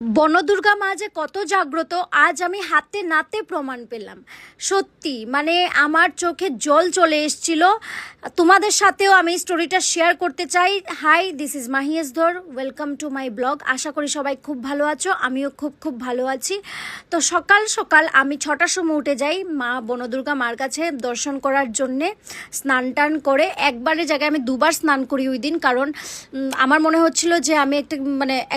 বনদুর্গা মা যে কত জাগ্রত আজ আমি হাতে নাতে প্রমাণ পেলাম। সত্যি মানে আমার চোখে জল চলে এসেছিল। তোমাদের সাথেও আমি স্টোরিটা শেয়ার করতে চাই। হাই, দিস ইজ মাহিয়েস ধর, ওয়েলকাম টু মাই ব্লগ। আশা করি সবাই খুব ভালো আছো, আমিও খুব ভালো আছি। তো সকাল সকাল আমি 6টার সময় উঠে যাই মা বনদুর্গা মার কাছে দর্শন করার জন্যে। স্নান টান করে একবারের জায়গায় আমি দুবার স্নান করি ওই দিন, কারণ আমার মনে হচ্ছিল যে আমি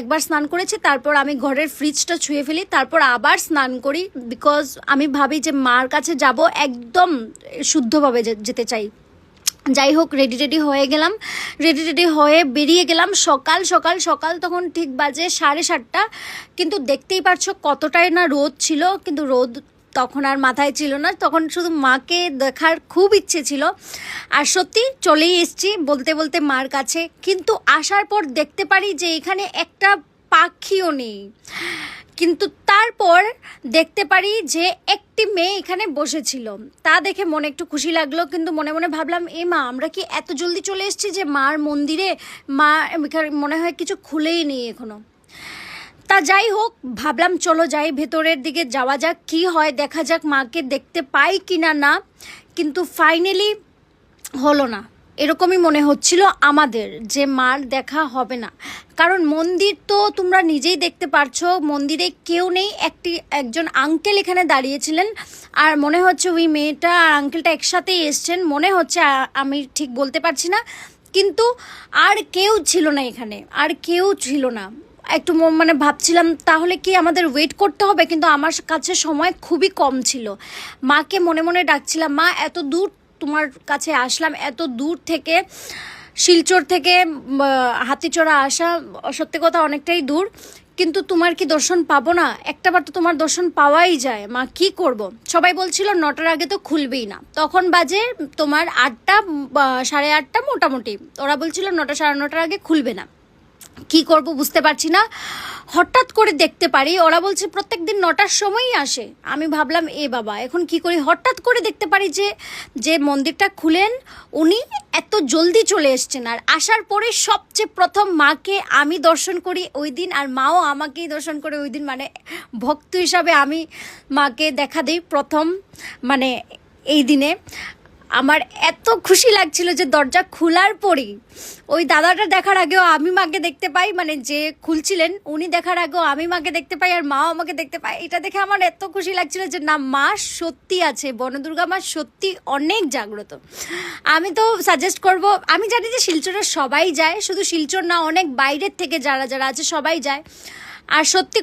একবার স্নান করেছি, তারপর আমি ঘরের ফ্রিজটা ছুঁয়ে ফেলি, তারপর আবার স্নান করি। বিকজ আমি ভাবি যে মার কাছে যাব, একদম শুদ্ধভাবে যেতে চাই। যাই হোক, রেডি হয়ে গেলাম, রেডি হয়ে বেরিয়ে গেলাম সকাল সকাল। তখন ঠিক বাজে 7:30। কিন্তু দেখতেই পারছো কতটাই না রোদ ছিল, কিন্তু রোদ তখন আর মাথায় ছিল না। তখন শুধু মাকে দেখার খুব ইচ্ছে ছিল। আর সত্যি চলেই এসছি বলতে বলতে মার কাছে। কিন্তু আসার পর দেখতে পারি যে এখানে একটা পাখিও নেই। কিন্তু তারপর দেখতে পারি যে একটি মেয়ে এখানে বসেছিল। তা দেখে মনে একটু খুশি লাগলো, কিন্তু মনে মনে ভাবলাম, এ মা, আমরা কি এত জলদি চলে এসেছি যে মার মন্দিরে? মা মনে হয় কিছু খুলেই নেই এখনো। তা যাই হোক, ভাবলাম চলো যাই, ভেতরের দিকে যাওয়া যাক, কি হয় দেখা যাক, মাকে দেখতে পাই কিনা না। কিন্তু ফাইনালি হলো না। এরকমই মনে হচ্ছিল আমাদের যে মার দেখা হবে না, কারণ মন্দির তো তোমরা নিজেই দেখতে পারছো, মন্দিরে কেউ নেই। একজন আঙ্কেল এখানে দাঁড়িয়েছিলেন, আর মনে হচ্ছে ওই মেয়েটা আর আঙ্কেলটা একসাথেই এসছেন মনে হচ্ছে, আমি ঠিক বলতে পারছি না। কিন্তু আর কেউ ছিল না এখানে, আর কেউ ছিল না। একটু ভাবছিলাম তাহলে কি আমাদের ওয়েট করতে হবে, কিন্তু আমার কাছে সময় খুবই কম ছিল। মাকে মনে মনে ডাকছিলাম, মা এত দূর তোমার কাছে আসলাম, এত দূর থেকে, শিলচর থেকে হাতিচড়া আসা সত্যি কথা অনেকটাই দূর, কিন্তু তোমার কি দর্শন পাবো না? একটাবার তো তোমার দর্শন পাওয়াই যায়। মা কি করব? সবাই বলছিল 9টার আগে তো খুলবেই না। তখন বাজে তোমার 8টা 8:30 মোটামুটি। ওরা বলছিল 9টা 9:30 আগে খুলবে না। কি করব বুঝতে পারছি না। হঠাৎ করে দেখতে পারি ওরা বলছে প্রত্যেক দিন 9টার সময়ই আসে। আমি ভাবলাম, এ বাবা, এখন কি করি? হঠাৎ করে দেখতে পারি যে মন্দিরটা খুলেন উনি এত জলদি চলে এসছেন। আর আসার পরে সবচেয়ে প্রথম মাকে আমি দর্শন করি ওই দিন, আর মাও আমাকেই দর্শন করে ওই দিন। ভক্ত হিসাবে আমি মাকে দেখা দিই প্রথম, এই দিনে। আমার এত খুশি লাগছিল যে দরজা খোলার পরই ওই দাদাটা দেখার আগেও আমি মাকে দেখতে পাই, যে খুলছিলেন উনি দেখার আগেও আমি মাকে দেখতে পাই, আর মাও আমাকে দেখতে পায়। এটা দেখে আমার এত খুশি লাগছিল যে না, মা সত্যি আছে, বনদুর্গা মা সত্যি অনেক জাগ্রত। আমি তো সাজেস্ট করব, আমি জানি যে শিলচরের সবাই যায়, শুধু শিলচর না, অনেক বাইরের থেকে যারা আছে সবাই যায়। আর সত্যি